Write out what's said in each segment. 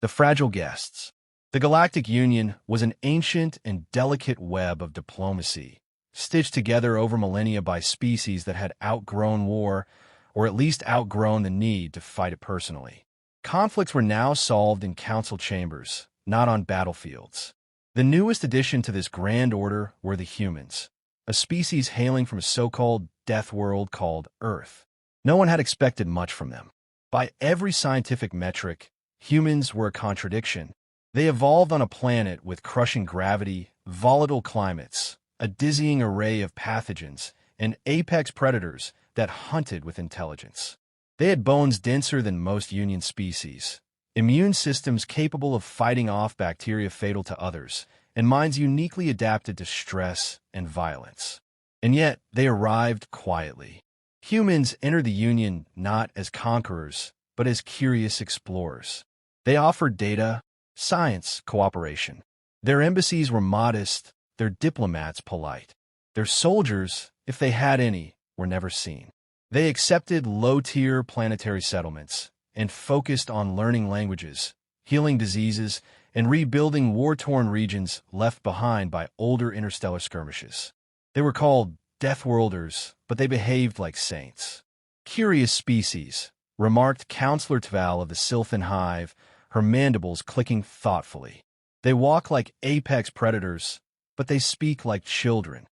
The fragile guests. The Galactic Union was an ancient and delicate web of diplomacy, stitched together over millennia by species that had outgrown war, or at least outgrown the need to fight it personally. Conflicts were now solved in council chambers, not on battlefields. The newest addition to this grand order were the humans, a species hailing from a so-called death world called Earth. No one had expected much from them. By every scientific metric, humans were a contradiction. They evolved on a planet with crushing gravity, volatile climates, a dizzying array of pathogens, and apex predators that hunted with intelligence. They had bones denser than most Union species, immune systems capable of fighting off bacteria fatal to others, and minds uniquely adapted to stress and violence. And yet, they arrived quietly. Humans entered the Union not as conquerors, but as curious explorers. They offered data, science, cooperation. Their embassies were modest, their diplomats polite. Their soldiers, if they had any, were never seen. They accepted low-tier planetary settlements and focused on learning languages, healing diseases, and rebuilding war-torn regions left behind by older interstellar skirmishes. They were called Deathworlders, but they behaved like saints. Curious species, remarked Counselor Tval of the Sylphan Hive, her mandibles clicking thoughtfully. They walk like apex predators, but they speak like children.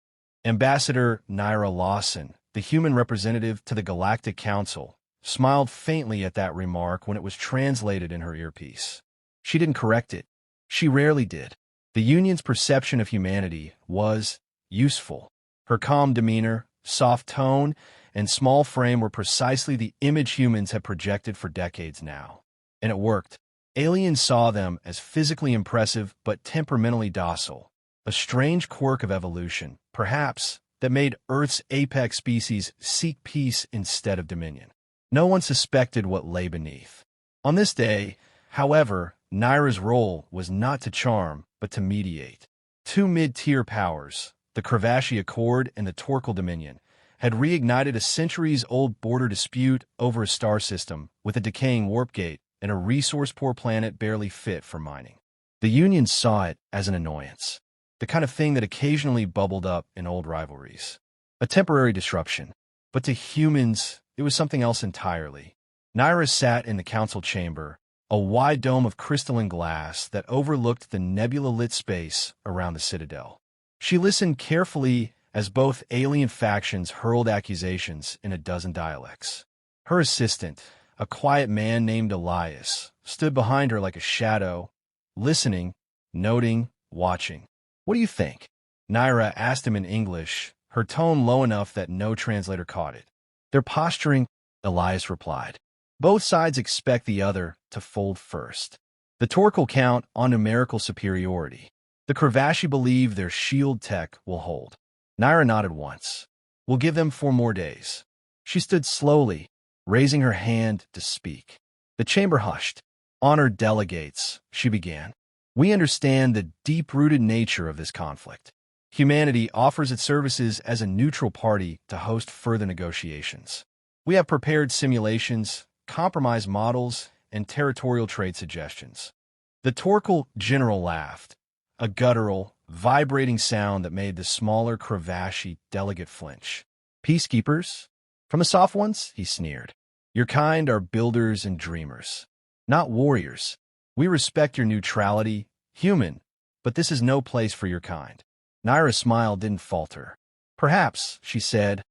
Ambassador Naira Lawson, the human representative to the Galactic Council, smiled faintly at that remark when it was translated in her earpiece. She didn't correct it. She rarely did. The Union's perception of humanity was useful. Her calm demeanor, soft tone, and small frame were precisely the image humans had projected for decades now. And it worked. Aliens saw them as physically impressive but temperamentally docile, a strange quirk of evolution, perhaps, that made Earth's apex species seek peace instead of dominion. No one suspected what lay beneath. On this day, however, Naira's role was not to charm, but to mediate. Two mid-tier powers, the Cravashi Accord and the Torkel Dominion, had reignited a centuries-old border dispute over a star system with a decaying warp gate and a resource-poor planet barely fit for mining. The Union saw it as an annoyance, the kind of thing that occasionally bubbled up in old rivalries. A temporary disruption. But to humans, it was something else entirely. Naira sat in the council chamber, a wide dome of crystalline glass that overlooked the nebula-lit space around the Citadel. She listened carefully as both alien factions hurled accusations in a dozen dialects. Her assistant, a quiet man named Elias, stood behind her like a shadow, listening, noting, watching. "What do you think?" Naira asked him in English, her tone low enough that no translator caught it. "They're posturing," Elias replied. "Both sides expect the other to fold first. The Torkel count on numerical superiority. The Cravashi believe their shield tech will hold." Naira nodded once. "We'll give them 4 more days." She stood slowly, raising her hand to speak. The chamber hushed. "Honored delegates," she began. "We understand the deep-rooted nature of this conflict. Humanity offers its services as a neutral party to host further negotiations. We have prepared simulations, compromise models, and territorial trade suggestions." The Torkel general laughed, a guttural, vibrating sound that made the smaller Cravashi delegate flinch. "Peacekeepers? From the soft ones?" he sneered. "Your kind are builders and dreamers, not warriors. We respect your neutrality, human, but this is no place for your kind." Naira's smile didn't falter. "Perhaps," she said,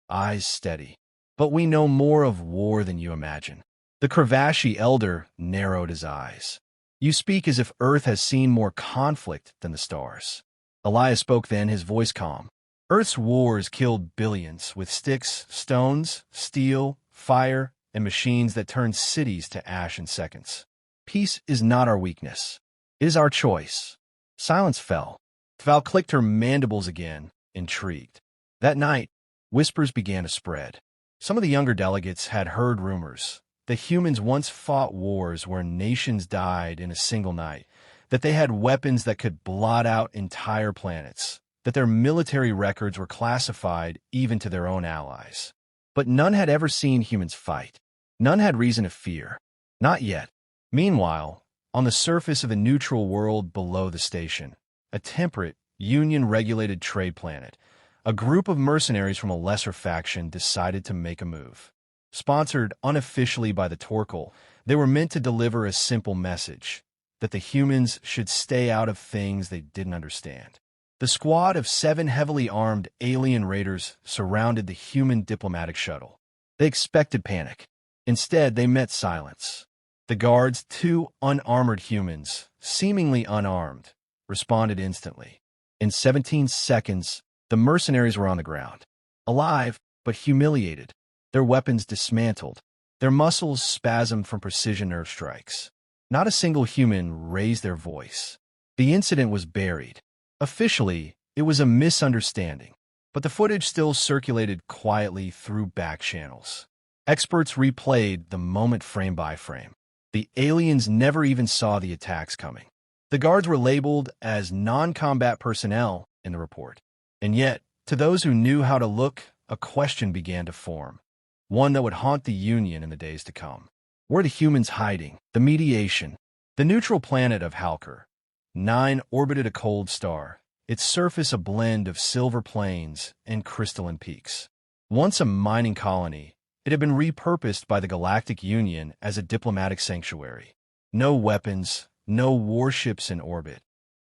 eyes steady, "but we know more of war than you imagine." The Cravashi elder narrowed his eyes. "You speak as if Earth has seen more conflict than the stars." Elias spoke then, his voice calm. "Earth's wars killed billions with sticks, stones, steel, fire, and machines that turned cities to ash in seconds. Peace is not our weakness. It is our choice." Silence fell. Tval clicked her mandibles again, intrigued. That night, whispers began to spread. Some of the younger delegates had heard rumors. The humans once fought wars where nations died in a single night, that they had weapons that could blot out entire planets, that their military records were classified even to their own allies. But none had ever seen humans fight. None had reason to fear. Not yet. Meanwhile, On the surface of a neutral world below the station, a temperate, union-regulated trade planet, a group of mercenaries from a lesser faction decided to make a move. Sponsored unofficially by the Torkel, they were meant to deliver a simple message, that the humans should stay out of things they didn't understand. The squad of 7 heavily armed alien raiders surrounded the human diplomatic shuttle. They expected panic. Instead, they met silence. The guards, 2 unarmored humans, seemingly unarmed, responded instantly. In 17 seconds, the mercenaries were on the ground, alive but humiliated, their weapons dismantled, their muscles spasmed from precision nerve strikes. Not a single human raised their voice. The incident was buried. Officially, it was a misunderstanding, but the footage still circulated quietly through back channels. Experts replayed the moment frame by frame. The aliens never even saw the attacks coming. The guards were labeled as non-combat personnel in the report. And yet, to those who knew how to look, a question began to form. One that would haunt the Union in the days to come. Were the humans hiding? The mediation. The neutral planet of Halkir. 9 orbited a cold star, its surface a blend of silver plains and crystalline peaks. Once a mining colony, it had been repurposed by the Galactic Union as a diplomatic sanctuary. No weapons, no warships in orbit.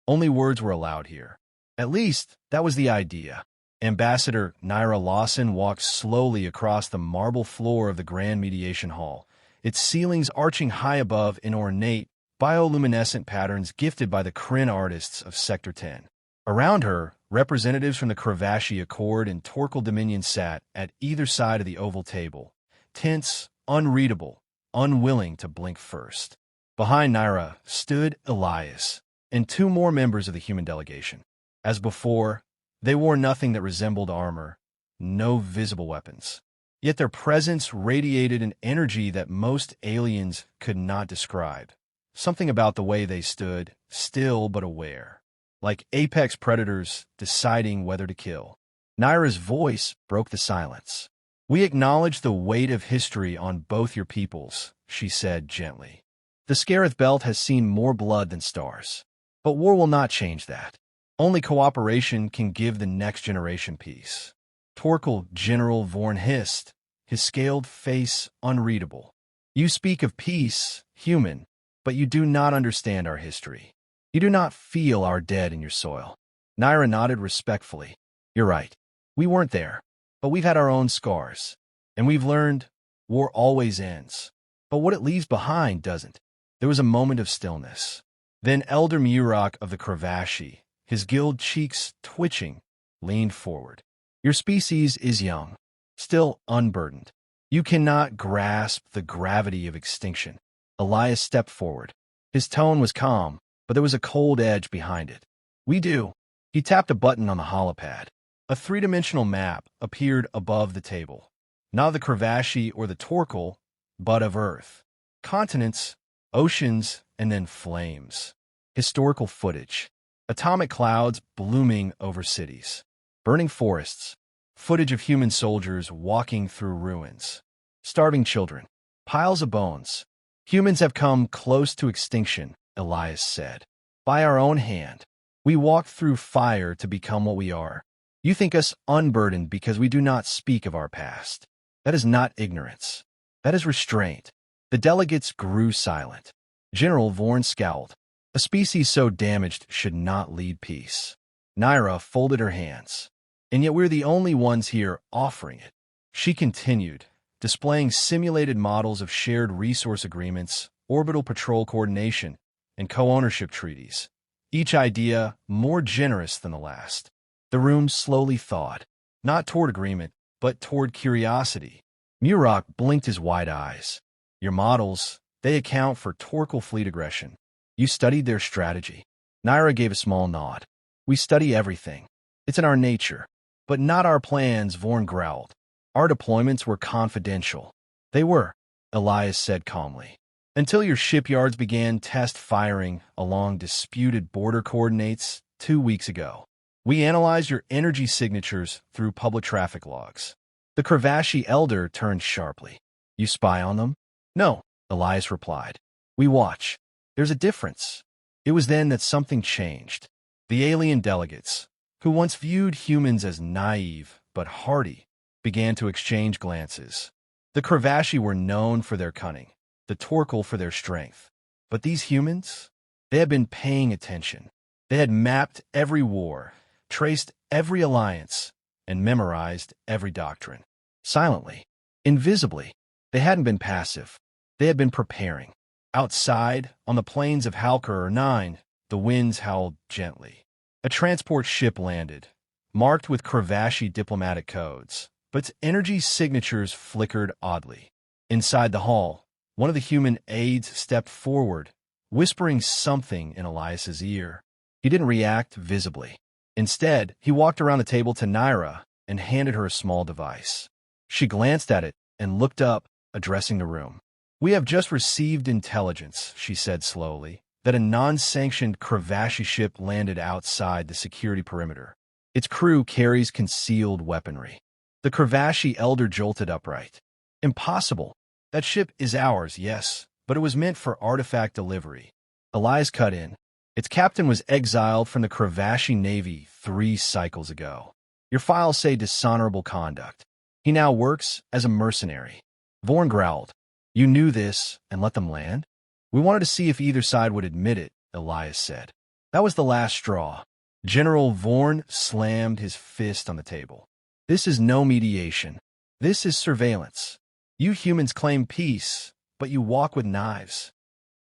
Only words were allowed here. At least, that was the idea. Ambassador Naira Lawson walked slowly across the marble floor of the Grand Mediation Hall, its ceilings arching high above in ornate, bioluminescent patterns gifted by the Kryn artists of Sector 10. Around her, representatives from the Kravashi Accord and Torkel Dominion sat at either side of the oval table, tense, unreadable, unwilling to blink first. Behind Naira stood Elias and 2 more members of the human delegation. As before, they wore nothing that resembled armor, no visible weapons. Yet their presence radiated an energy that most aliens could not describe. Something about the way they stood, still but aware. Like apex predators deciding whether to kill. Naira's voice broke the silence. "We acknowledge the weight of history on both your peoples," she said gently. "The Scarith Belt has seen more blood than stars. But war will not change that. Only cooperation can give the next generation peace." Torkel General Vorn hissed, his scaled face unreadable. "You speak of peace, human, but you do not understand our history. You do not feel our dead in your soil." Naira nodded respectfully. "You're right. We weren't there, but we've had our own scars. And we've learned war always ends. But what it leaves behind doesn't." There was a moment of stillness. Then Elder Murak of the Kravashi, his gilled cheeks twitching, leaned forward. "Your species is young, still unburdened. You cannot grasp the gravity of extinction." Elias stepped forward. His tone was calm, but there was a cold edge behind it. "We do." He tapped a button on the holopad. A 3-dimensional map appeared above the table. Not the Kravashi or the Torkel, but of Earth. Continents, oceans, and then flames. Historical footage. Atomic clouds blooming over cities. Burning forests. Footage of human soldiers walking through ruins. Starving children. Piles of bones. "Humans have come close to extinction," Elias said. "By our own hand. We walked through fire to become what we are. You think us unburdened because we do not speak of our past. That is not ignorance. That is restraint." The delegates grew silent. General Vorn scowled. "A species so damaged should not lead peace." Naira folded her hands. "And yet we're the only ones here offering it." She continued, displaying simulated models of shared resource agreements, orbital patrol coordination, and co-ownership treaties, each idea more generous than the last. The room slowly thawed, not toward agreement, but toward curiosity. Murak blinked his wide eyes. "Your models, they account for Torkel fleet aggression. You studied their strategy." Naira gave a small nod. "We study everything. It's in our nature. But not our plans," Vorn growled. "Our deployments were confidential." "They were," Elias said calmly. "Until your shipyards began test firing along disputed border coordinates 2 weeks ago. We analyzed your energy signatures through public traffic logs." The Kravashi elder turned sharply. "You spy on them?" "No," Elias replied. "We watch. There's a difference. It was then that something changed. The alien delegates, who once viewed humans as naive but hardy, began to exchange glances. The Cravashi were known for their cunning, the Torkel for their strength. But these humans? They had been paying attention. They had mapped every war, traced every alliance, and memorized every doctrine. Silently, invisibly, they hadn't been passive. They had been preparing. Outside, on the plains of Halkar 9, the winds howled gently. A transport ship landed, marked with Cravashi diplomatic codes, but its energy signatures flickered oddly. Inside the hall, one of the human aides stepped forward, whispering something in Elias's ear. He didn't react visibly. Instead, he walked around the table to Naira and handed her a small device. She glanced at it and looked up, addressing the room. "We have just received intelligence," she said slowly, "that a non-sanctioned Cravashi ship landed outside the security perimeter. Its crew carries concealed weaponry." The Cravashi elder jolted upright. "Impossible. That ship is ours, yes, but it was meant for artifact delivery." Elias cut in. "Its captain was exiled from the Cravashi Navy 3 cycles ago. Your files say dishonorable conduct. He now works as a mercenary." Vorn growled. "You knew this and let them land?" "We wanted to see if either side would admit it," Elias said. "That was the last straw." General Vorn slammed his fist on the table. "This is no mediation. This is surveillance. You humans claim peace, but you walk with knives."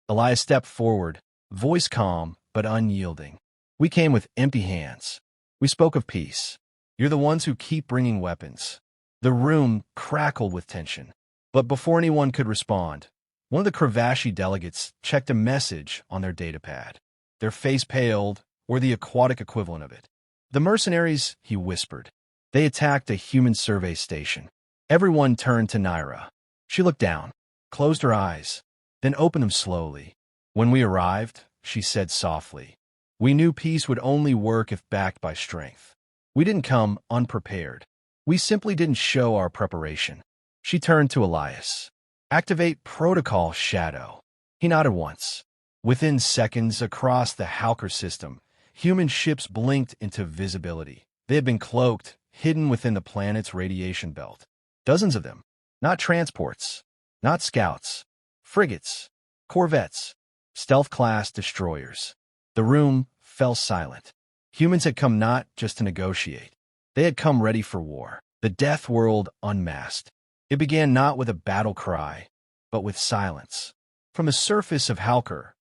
Elias stepped forward, voice calm but unyielding. "We came with empty hands. We spoke of peace. You're the ones who keep bringing weapons." The room crackled with tension. But before anyone could respond, one of the Cravashi delegates checked a message on their datapad. Their face paled, or the aquatic equivalent of it. "The mercenaries," he whispered. "They attacked a human survey station." Everyone turned to Naira. She looked down, closed her eyes, then opened them slowly. "When we arrived," she said softly, "we knew peace would only work if backed by strength. We didn't come unprepared. We simply didn't show our preparation." She turned to Elias. "Activate Protocol Shadow." He nodded once. Within seconds, across the Halkar system, human ships blinked into visibility. They had been cloaked, hidden within the planet's radiation belt. Dozens of them. Not transports. Not scouts. Frigates. Corvettes. Stealth-class destroyers. The room fell silent. Humans had come not just to negotiate. They had come ready for war. The death world unmasked. It began not with a battle cry, but with silence. From the surface of Halkar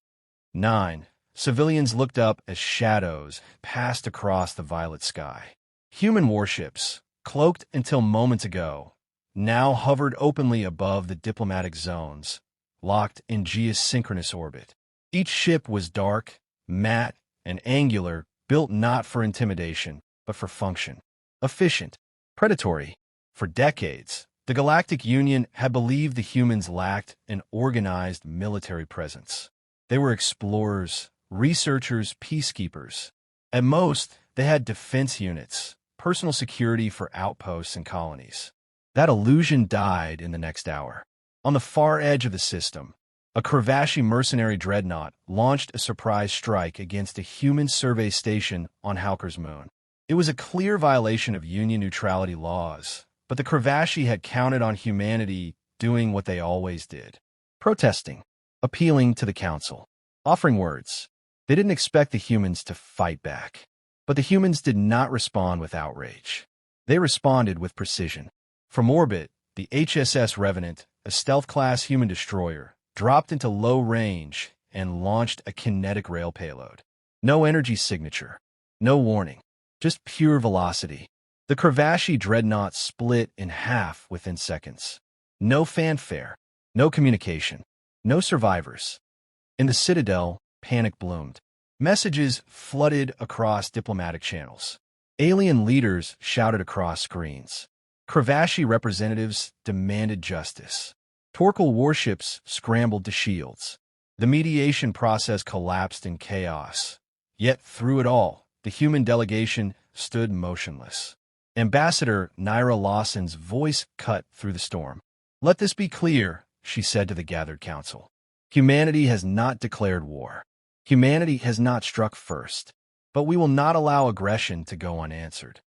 9, civilians looked up as shadows passed across the violet sky. Human warships, cloaked until moments ago, now hovered openly above the diplomatic zones, locked in geosynchronous orbit. Each ship was dark, matte, and angular, built not for intimidation, but for function. Efficient, predatory. For decades, the Galactic Union had believed the humans lacked an organized military presence. They were explorers, researchers, peacekeepers. At most, they had defense units, personal security for outposts and colonies. That illusion died in the next hour. On the far edge of the system, a Cravashi mercenary dreadnought launched a surprise strike against a human survey station on Halkar's moon. It was a clear violation of Union neutrality laws, but the Cravashi had counted on humanity doing what they always did. Protesting, appealing to the Council, offering words. They didn't expect the humans to fight back. But the humans did not respond with outrage. They responded with precision. From orbit, the HSS Revenant, a stealth-class human destroyer, dropped into low range and launched a kinetic rail payload. No energy signature, no warning, just pure velocity. The Cravashi dreadnought split in half within seconds. No fanfare, no communication, no survivors. In the Citadel, panic bloomed. Messages flooded across diplomatic channels. Alien leaders shouted across screens. Cravashi representatives demanded justice. Torkel warships scrambled to shields. The mediation process collapsed in chaos. Yet through it all, the human delegation stood motionless. Ambassador Naira Lawson's voice cut through the storm. "Let this be clear," she said to the gathered council. Humanity has not declared war. Humanity has not struck first. But we will not allow aggression to go unanswered.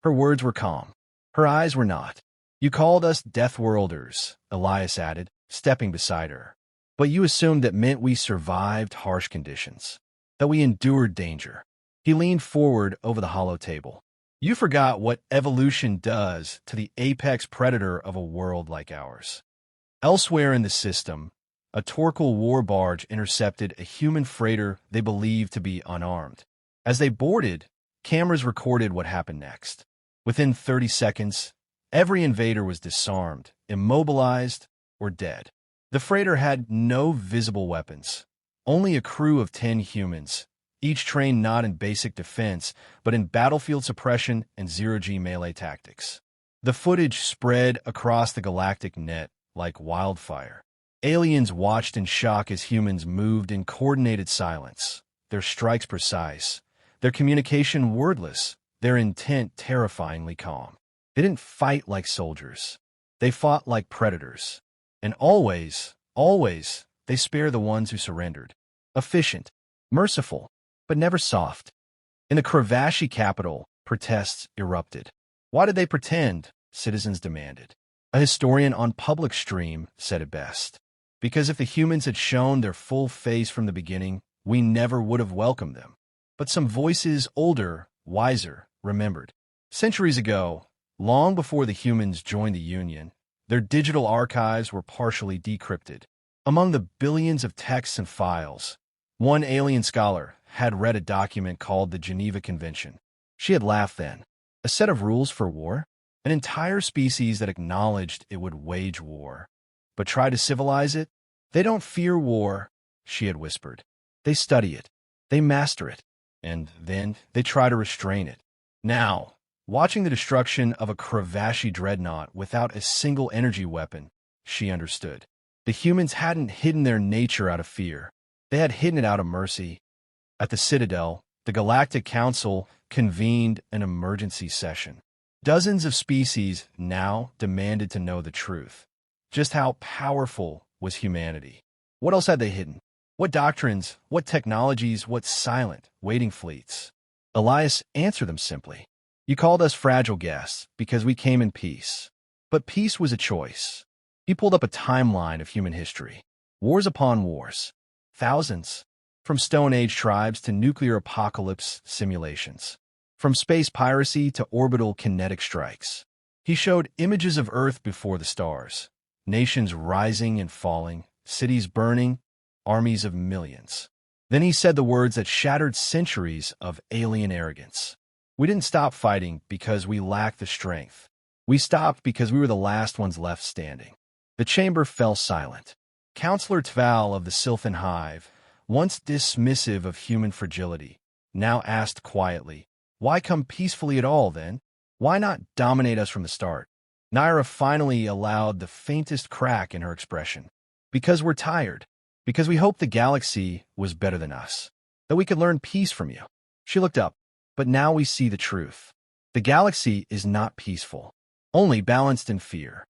Her words were calm. Her eyes were not. You called us Deathworlders, Elias added, stepping beside her. But you assumed that meant we survived harsh conditions, that we endured danger. He leaned forward over the hollow table. You forgot what evolution does to the apex predator of a world like ours. Elsewhere in the system, a Torkel war barge intercepted a human freighter they believed to be unarmed. As they boarded, cameras recorded what happened next. Within 30 seconds, every invader was disarmed, immobilized, or dead. The freighter had no visible weapons, only a crew of 10 humans, each trained not in basic defense, but in battlefield suppression and zero-G melee tactics. The footage spread across the galactic net like wildfire. Aliens watched in shock as humans moved in coordinated silence, their strikes precise, their communication wordless, their intent terrifyingly calm. They didn't fight like soldiers. They fought like predators. And always, they spare the ones who surrendered. Efficient, merciful, but never soft. In the Kravashi capital, protests erupted. Why did they pretend? Citizens demanded. A historian on Public Stream said it best. Because if the humans had shown their full face from the beginning, we never would have welcomed them. But some voices older, wiser, remembered. Centuries ago, long before the humans joined the Union, their digital archives were partially decrypted. Among the billions of texts and files, one alien scholar had read a document called the Geneva Convention. She had laughed then. A set of rules for war? An entire species that acknowledged it would wage war. But try to civilize it? They don't fear war, she had whispered. They study it. They master it. And then they try to restrain it. Now, watching the destruction of a Kravashi dreadnought without a single energy weapon, she understood. The humans hadn't hidden their nature out of fear. They had hidden it out of mercy. At the Citadel, the Galactic Council convened an emergency session. Dozens of species now demanded to know the truth. Just how powerful was humanity? What else had they hidden? What doctrines, what technologies, what silent, waiting fleets? Elias answered them simply. You called us fragile guests because we came in peace. But peace was a choice. He pulled up a timeline of human history. Wars upon wars. Thousands. From Stone Age tribes to nuclear apocalypse simulations. From space piracy to orbital kinetic strikes. He showed images of Earth before the stars. Nations rising and falling, cities burning, armies of millions. Then he said the words that shattered centuries of alien arrogance. We didn't stop fighting because we lacked the strength. We stopped because we were the last ones left standing. The chamber fell silent. Counselor Tval of the Sylphan Hive, once dismissive of human fragility, now asked quietly, why come peacefully at all, then? Why not dominate us from the start? Naira finally allowed the faintest crack in her expression. Because we're tired. Because we hoped the galaxy was better than us. That we could learn peace from you. She looked up. But now we see the truth. The galaxy is not peaceful. Only balanced in fear.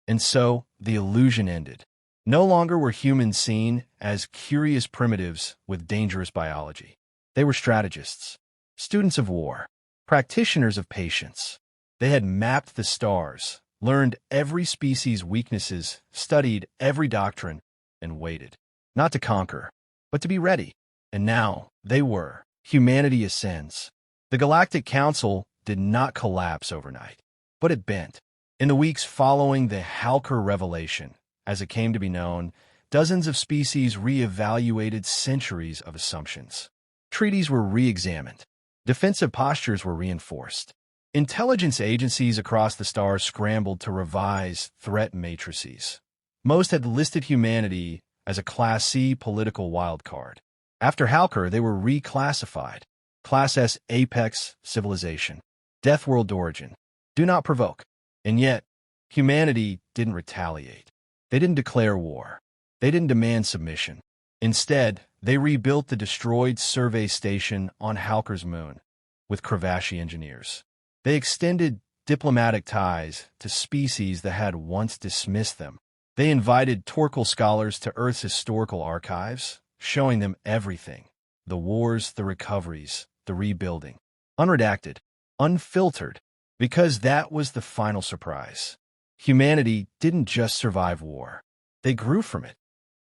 And so, the illusion ended. No longer were humans seen as curious primitives with dangerous biology. They were strategists. Students of war, practitioners of patience. They had mapped the stars, learned every species' weaknesses, studied every doctrine, and waited. Not to conquer, but to be ready. And now, they were. Humanity ascends. The Galactic Council did not collapse overnight, but it bent. In the weeks following the Halker Revelation, as it came to be known, dozens of species re-evaluated centuries of assumptions. Treaties were re-examined. Defensive postures were reinforced. Intelligence agencies across the stars scrambled to revise threat matrices. Most had listed humanity as a Class C political wildcard. After Halker, they were reclassified. Class S Apex Civilization. Deathworld Origin. Do not provoke. And yet, humanity didn't retaliate. They didn't declare war. They didn't demand submission. Instead, they rebuilt the destroyed survey station on Halker's moon with Kravashi engineers. They extended diplomatic ties to species that had once dismissed them. They invited Torkel scholars to Earth's historical archives, showing them everything: the wars, the recoveries, the rebuilding. Unredacted, unfiltered, because that was the final surprise. Humanity didn't just survive war. They grew from it.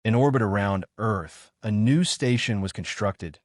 In orbit around Earth, a new station was constructed,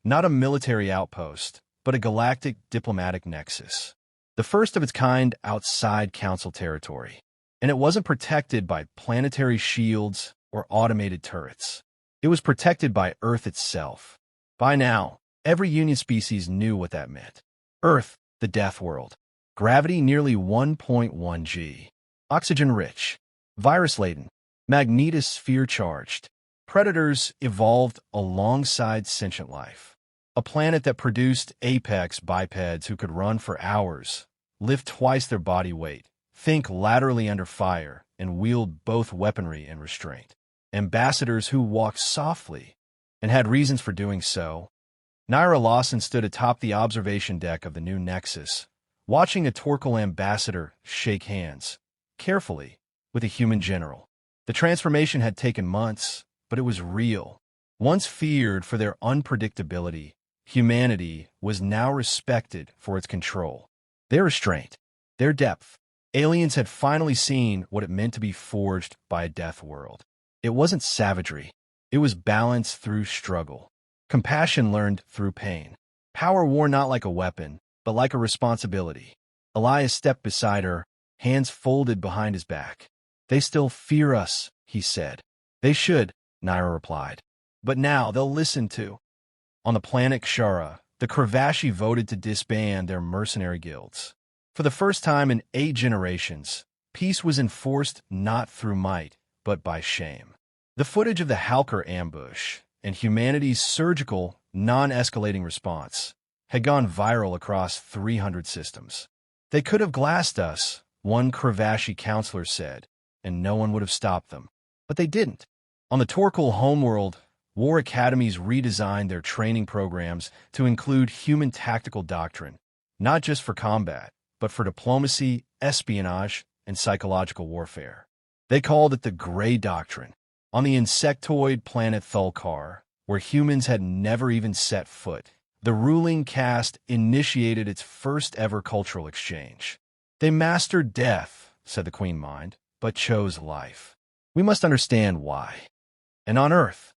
not a military outpost, but a galactic diplomatic nexus. The first of its kind outside Council territory. And it wasn't protected by planetary shields or automated turrets. It was protected by Earth itself. By now, every Union species knew what that meant. Earth, the death world. Gravity nearly 1.1 g. Oxygen-rich. Virus-laden. Magnetosphere-charged. Predators evolved alongside sentient life. A planet that produced apex bipeds who could run for hours, lift twice their body weight, think laterally under fire, and wield both weaponry and restraint. Ambassadors who walked softly and had reasons for doing so. Naira Lawson stood atop the observation deck of the new Nexus, watching a Torkel ambassador shake hands, carefully, with a human general. The transformation had taken months, but it was real. Once feared for their unpredictability, humanity was now respected for its control. Their restraint, their depth. Aliens had finally seen what it meant to be forged by a death world. It wasn't savagery. It was balance through struggle. Compassion learned through pain. Power worn not like a weapon, but like a responsibility. Elias stepped beside her, hands folded behind his back. "They still fear us," he said. "They should," Naira replied. "But now they'll listen to." On the planet Kshara, the Kravashi voted to disband their mercenary guilds. For the first time in 8 generations, peace was enforced not through might, but by shame. The footage of the Halker ambush and humanity's surgical, non-escalating response had gone viral across 300 systems. "They could have glassed us," one Kravashi counselor said, "and no one would have stopped them. But they didn't." On the Torkel homeworld, war academies redesigned their training programs to include human tactical doctrine, not just for combat, but for diplomacy, espionage, and psychological warfare. They called it the Grey Doctrine. On the insectoid planet Thulkar, where humans had never even set foot, the ruling caste initiated its first-ever cultural exchange. "They mastered death," said the Queen Mind, "but chose life. We must understand why." And on Earth,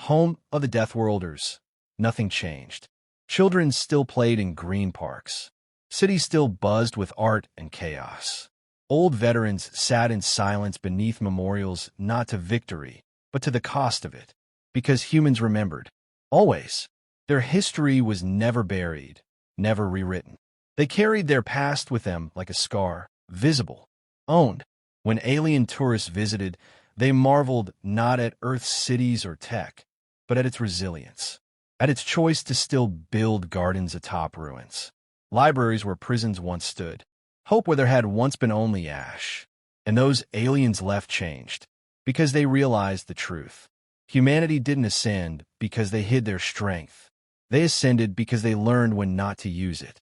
home of the Deathworlders, nothing changed. Children still played in green parks. Cities still buzzed with art and chaos. Old veterans sat in silence beneath memorials not to victory, but to the cost of it. Because humans remembered. Always. Their history was never buried, never rewritten. They carried their past with them like a scar, visible, owned. When alien tourists visited, they marveled not at Earth's cities or tech, but at its resilience, at its choice to still build gardens atop ruins. Libraries where prisons once stood. Hope where there had once been only ash. And those aliens left changed, because they realized the truth. Humanity didn't ascend because they hid their strength. They ascended because they learned when not to use it.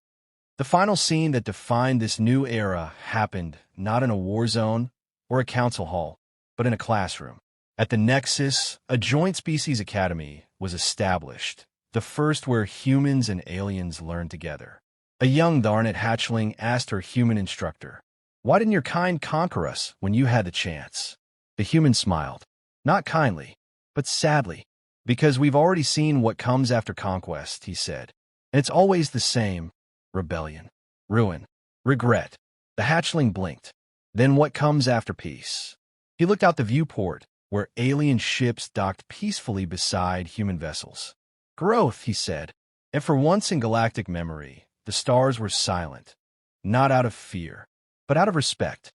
The final scene that defined this new era happened not in a war zone or a council hall, but in a classroom. At the Nexus, a joint species academy was established, the first where humans and aliens learned together. A young Darnet hatchling asked her human instructor, "Why didn't your kind conquer us when you had the chance?" The human smiled, not kindly, but sadly. "Because we've already seen what comes after conquest," he said. "And it's always the same: rebellion, ruin, regret." The hatchling blinked. "Then what comes after peace?" He looked out the viewport, where alien ships docked peacefully beside human vessels. "Growth," he said. And for once in galactic memory, the stars were silent, not out of fear, but out of respect.